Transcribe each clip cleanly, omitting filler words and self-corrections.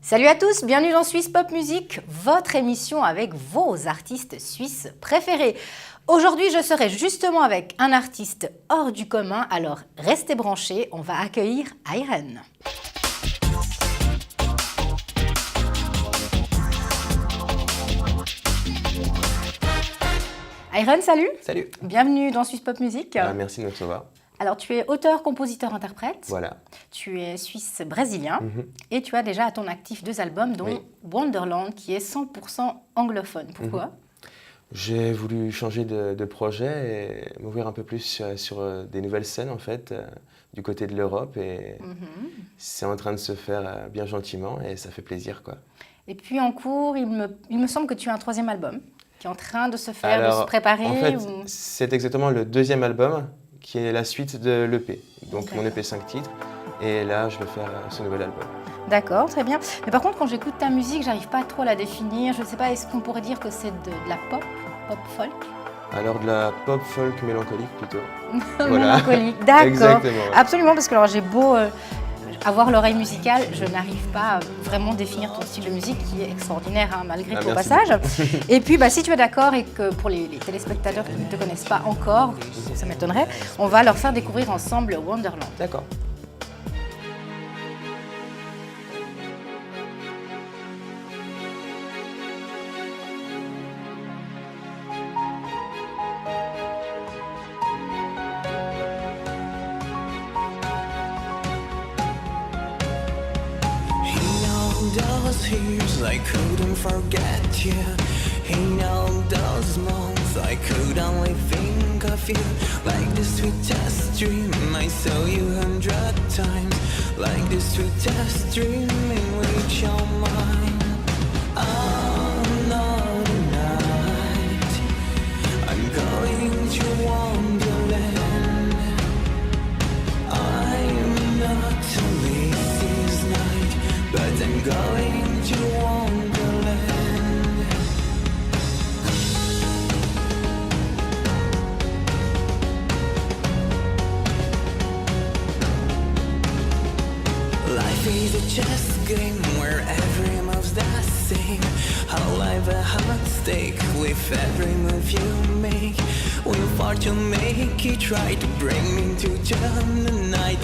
Salut à tous, bienvenue dans Suisse Pop Music, votre émission avec vos artistes suisses préférés. Aujourd'hui, je serai justement avec un artiste hors du commun, alors restez branchés, on va accueillir Iron. Iron, salut. Salut. Bienvenue dans Suisse Pop Music. Merci de me recevoir. Alors, tu es auteur, compositeur, interprète. Voilà. Tu es suisse-brésilien et tu as déjà à ton actif 2 albums, dont Wonderland, qui est 100% anglophone. Pourquoi J'ai voulu changer de projet et m'ouvrir un peu plus sur des nouvelles scènes, en fait, du côté de l'Europe. Et c'est en train de se faire bien gentiment et ça fait plaisir, quoi. Et puis en cours, il me semble que tu as un 3e album qui est en train de se faire, de se préparer. En fait, c'est exactement le 2e album qui est la suite de l'EP. Donc mon EP 5 titres. Et là, je vais faire ce nouvel album. D'accord, très bien. Mais par contre, quand j'écoute ta musique, j'arrive pas trop à la définir. Je ne sais pas, est-ce qu'on pourrait dire que c'est de la pop folk? Alors de la pop folk mélancolique plutôt. Mélancolique, d'accord. Exactement. Ouais. Absolument, parce que alors, j'ai beau avoir l'oreille musicale, je n'arrive pas à vraiment définir ton style de musique qui est extraordinaire, hein, malgré tout au passage. Et puis, si tu es d'accord et que pour les téléspectateurs qui ne te connaissent pas encore, ça m'étonnerait, on va leur faire découvrir ensemble Wonderland. D'accord. Those years I couldn't forget you. In all those months I could only think of you. Like the sweetest dream, I saw you 100 times. Like the sweetest dream in which you're mine. Another night I'm going to Wonderland. I'm not to leave this night, but I'm going to Wonderland. Life is a chess game where every move's the same. How life a hot stake with every move you make. Will fortune make you try to bring me to jump the night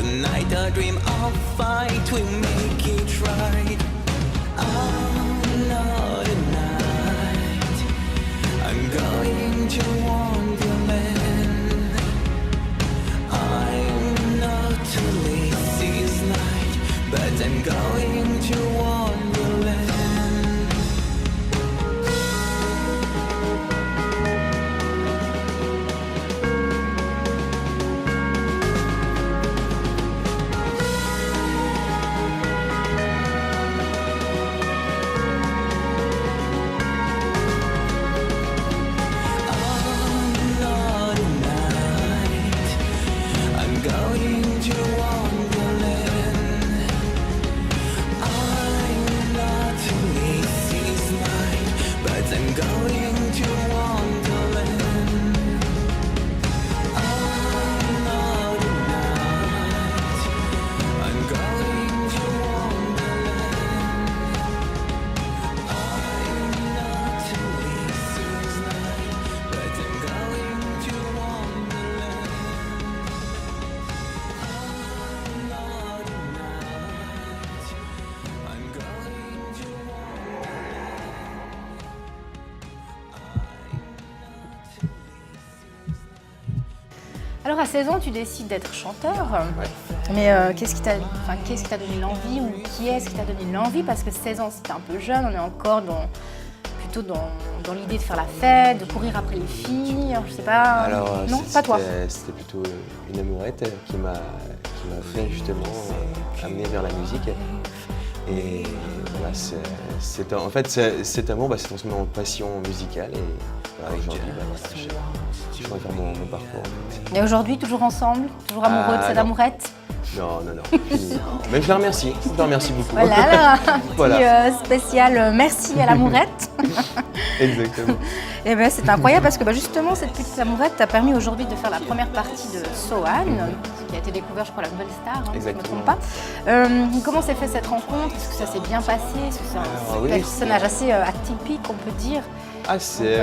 I dream of fight will make it right. Another night I'm going to Wonderland. I'm not to leave this night, but I'm going to Wonderland. Alors à 16 ans, tu décides d'être chanteur. Ouais. Mais qu'est-ce qui t'a donné l'envie ou qui est-ce qui t'a donné l'envie? Parce que 16 ans, c'était un peu jeune, on est encore plutôt dans l'idée de faire la fête, de courir après les filles, je sais pas. Alors, non, pas toi. C'était plutôt une amourette qui m'a fait justement amener vers la musique. Et voilà, en fait, cet amour, c'est transformé en passion musicale. Et voilà, aujourd'hui, je vais faire mon parcours. En fait. Et aujourd'hui, toujours ensemble? Toujours amoureux de cette amourette? Non. Mais je la remercie. Je la remercie beaucoup. Voilà, alors, un Voilà. petit spécial merci à l'amourette. Exactement. Et ben, c'est incroyable parce que justement, cette petite amourette t'a permis aujourd'hui de faire la première partie de Sohan, qui a été découvert, je crois, la nouvelle star, hein, si je ne me trompe pas. Comment s'est fait cette rencontre? Est-ce que ça s'est bien passé? Est-ce que c'est un personnage assez atypique, on peut dire? Ah, c'est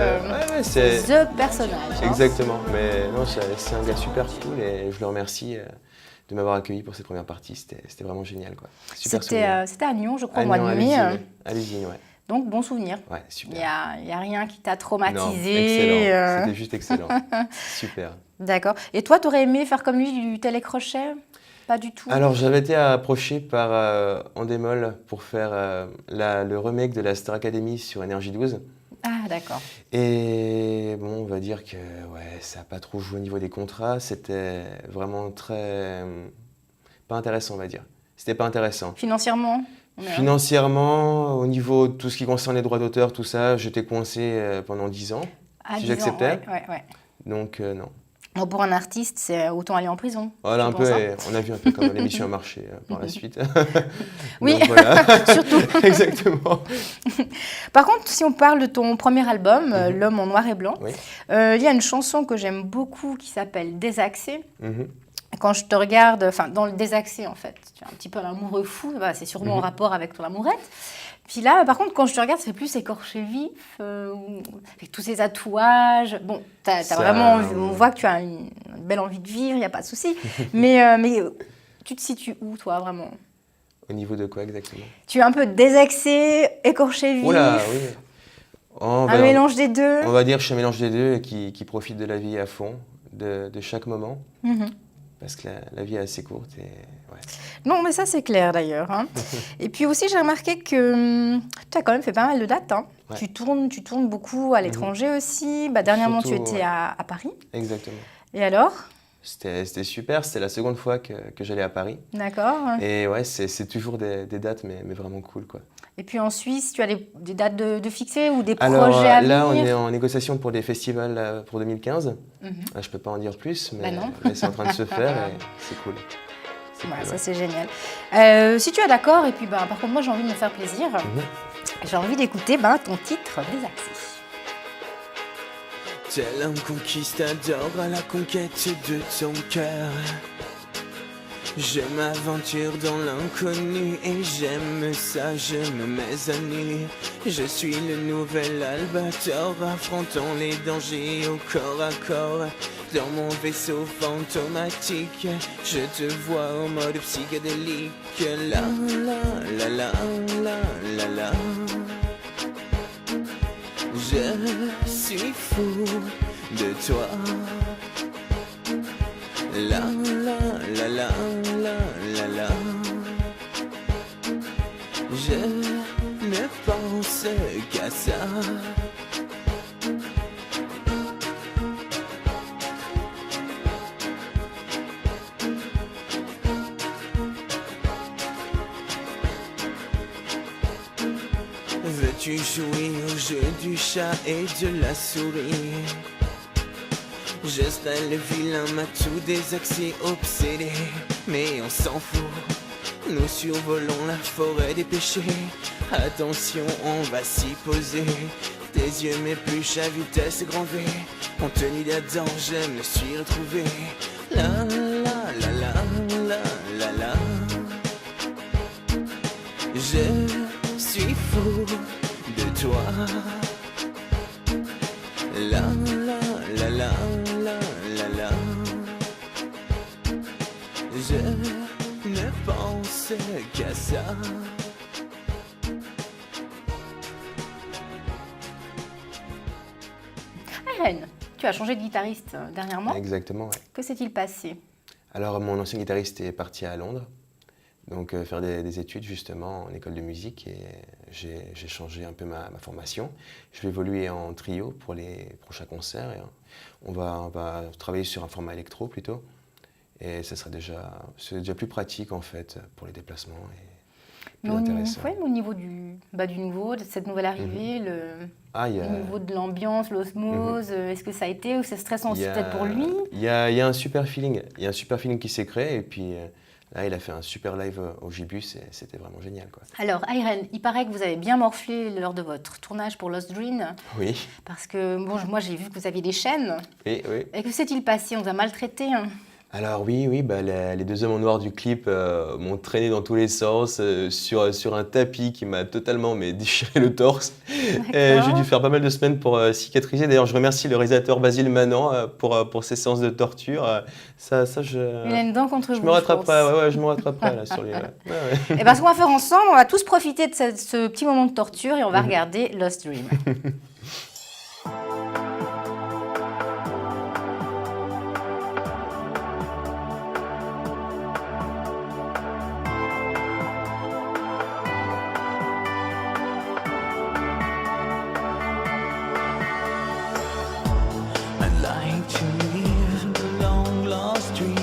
c'est The personnage. Hein. Exactement. Mais non, c'est un gars super cool et je le remercie de m'avoir accueilli pour cette première partie. C'était vraiment génial, quoi. Super souvenir. C'était à Nyon, je crois, À au mois de Nyon, mai. à l'usine, ouais. Donc, bon souvenir. Ouais, super. Il n'y a rien qui t'a Non, traumatisé. excellent. C'était juste excellent. Super. D'accord. Et toi, tu aurais aimé faire comme lui du télécrochet? Pas du tout. Alors, j'avais été approché par Endemol pour faire le remake de la Star Academy sur Énergie 12. Ah, d'accord. Et bon, on va dire que ouais, ça n'a pas trop joué au niveau des contrats. C'était vraiment très... pas intéressant, on va dire. C'était pas intéressant. Financièrement? Financièrement, au niveau de tout ce qui concerne les droits d'auteur, tout ça, j'étais coincé pendant 10 ans, si j'acceptais. Ouais. Donc non. Bon, pour un artiste, c'est autant aller en prison. Voilà, je un pense, peu, hein. et on a vu un peu comment l'émission a marché par la suite. Oui, Donc, voilà. surtout. Exactement. Par contre, si on parle de ton premier album, L'homme en noir et blanc, Oui. il y a une chanson que j'aime beaucoup qui s'appelle Désaxé. Mhm. Quand je te regarde, enfin dans le Désaxé en fait, tu es un petit peu un amoureux fou, bah, c'est sûrement en rapport avec ton amourette. Puis là, par contre, quand je te regarde, c'est plus écorché vif, avec tous ces tatouages. Bon, t'as vraiment on voit que tu as une belle envie de vivre, il n'y a pas de souci. mais tu te situes où, toi, vraiment? Au niveau de quoi exactement? Tu es un peu désaxé, écorché vif, Oula, oui. un mélange des deux. On va dire que je suis un mélange des deux et qui profite de la vie à fond, de chaque moment. Parce que la vie est assez courte et ouais. Non, mais ça, c'est clair d'ailleurs. Hein. Et puis aussi, j'ai remarqué que tu as quand même fait pas mal de dates. Hein. Ouais. Tu tournes beaucoup à l'étranger aussi. Bah, dernièrement, Surtout, tu étais à Paris. Exactement. Et alors? C'était super, c'était la seconde fois que j'allais à Paris. D'accord. Et ouais, c'est toujours des dates, mais vraiment cool, quoi. Et puis en Suisse, tu as des dates de fixées ou des Alors projets à là, on venir? est en négociation pour des festivals pour 2015. Là, je peux pas en dire plus, mais Bah non. là, c'est en train de se faire et c'est cool. C'est Voilà, cool, ça, ouais. c'est génial. Si tu es d'accord, et puis bah, par contre, moi, j'ai envie de me faire plaisir. J'ai envie d'écouter ton titre Désaxé. Tel un conquistador à la conquête de ton cœur. Je m'aventure dans l'inconnu et j'aime ça, je me mets à nu. Je suis le nouvel albator affrontant les dangers au corps à corps. Dans mon vaisseau fantomatique, je te vois en mode psychédélique. La la la la la la. Je suis fou de toi. La la la la la la la. Je ne pense qu'à ça. Veux-tu jouer au jeu du chat et de la souris? Je serai le vilain matou désaxé, obsédé, mais on s'en fout. Nous survolons la forêt des péchés. Attention, on va s'y poser. Tes yeux m'épluchent à vitesse grand V. En tenue d'Adam, je me suis retrouvé. La la la la la la la. Je suis fou de toi. La la la la la la la. Je ne pense qu'à ça. Aaron, tu as changé de guitariste dernièrement. Exactement, ouais. Que s'est-il passé? Alors, mon ancien guitariste est parti à Londres, donc faire des études justement en école de musique et j'ai changé un peu ma formation. Je vais évoluer en trio pour les prochains concerts et on va travailler sur un format électro plutôt et c'est déjà plus pratique en fait pour les déplacements et plus intéressant. Ouais, au niveau du nouveau, de cette nouvelle arrivée, Ah, au niveau de l'ambiance, l'osmose, est-ce que ça a été ou c'est stressant aussi peut-être pour lui? Il y a un super feeling, qui s'est créé et puis Là, il a fait un super live au Gibus et c'était vraiment génial, quoi. Alors, Ayren, il paraît que vous avez bien morflé lors de votre tournage pour Lost Dream. Oui, Parce que bon, moi, j'ai vu que vous aviez des chaînes. oui, oui. Et que s'est-il passé? On vous a maltraité, hein? Alors oui, bah, les deux hommes en noir du clip m'ont traîné dans tous les sens sur un tapis qui m'a totalement déchiré le torse. Et j'ai dû faire pas mal de semaines pour cicatriser. D'ailleurs, je remercie le réalisateur Basile Manan pour ces séances de torture. Il a une dent contre vous. Je me rattraperai, ouais, je me rattraperai là sur les. Ouais, ouais. Et parce qu'on va faire ensemble, on va tous profiter de ce petit moment de torture et on va regarder Lost Dream. I'd like to live the long lost dream.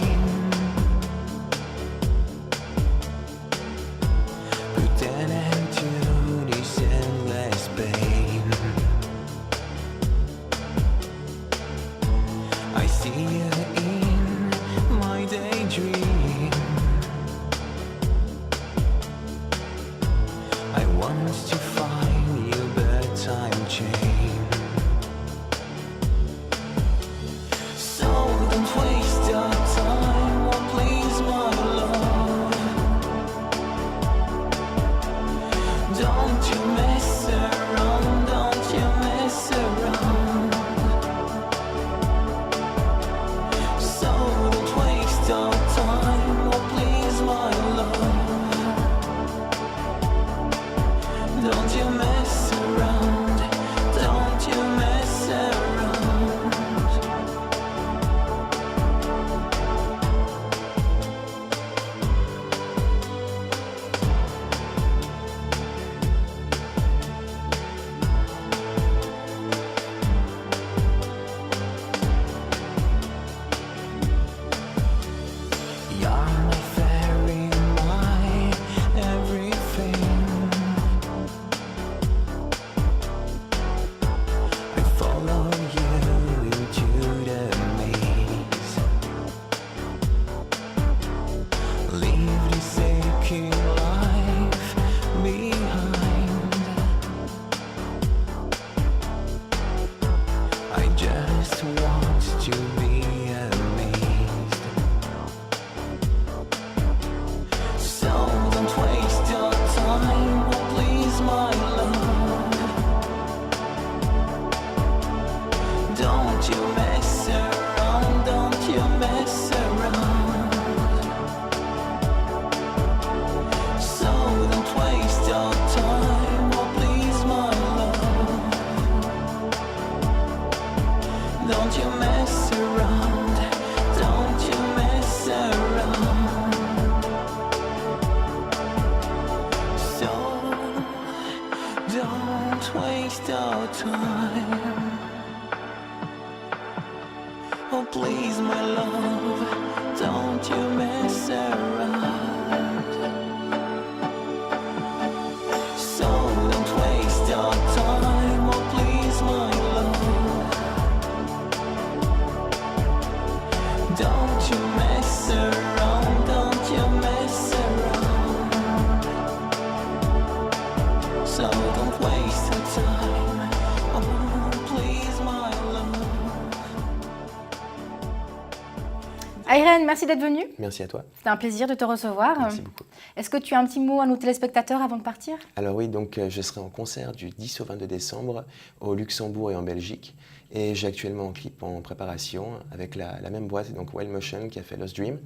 Put an end to this endless pain. I see you in my daydream. I want to find you, but time changed. So don't waste your time, oh please my love. Don't you mess around, don't you mess around. So don't waste your time, oh please my love. Don't you mess around, don't you mess around. You're my fairy, my everything. I follow you into the maze. Leave this aching life behind. I just want to be amazed. So don't waste your time, oh please my love. Don't you mess around, don't you mess around. So don't waste your time, oh please my love. Don't you mess around, don't you mess around. So don't waste your time. Oh please my love, don't you mess around. So don't waste your time, oh please my love. Don't you mess around, don't you mess around. So don't waste your time, oh please my love. Ayren, merci d'être venu. Merci à toi. C'était un plaisir de te recevoir. Merci beaucoup. Est-ce que tu as un petit mot à nos téléspectateurs avant de partir? Alors oui, donc je serai en concert du 10 au 22 décembre au Luxembourg et en Belgique. Et j'ai actuellement un clip en préparation avec la même boîte, donc Wild Motion, qui a fait Lost Dream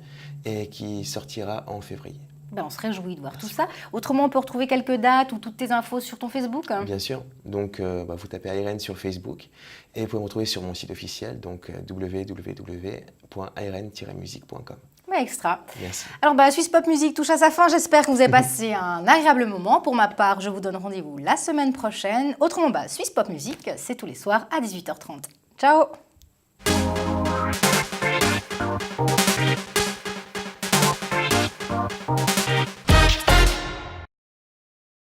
et qui sortira en février. Ben, on se réjouit de voir tout ça. Autrement, on peut retrouver quelques dates ou toutes tes infos sur ton Facebook. Bien sûr. Donc vous tapez Ayren sur Facebook et vous pouvez me retrouver sur mon site officiel, donc www.ayren-musique.com. Ouais, extra. Merci. Alors, Swiss Pop Music touche à sa fin. J'espère que vous avez passé un agréable moment. Pour ma part, je vous donne rendez-vous la semaine prochaine. Autrement, Swiss Pop Music, c'est tous les soirs à 18h30. Ciao!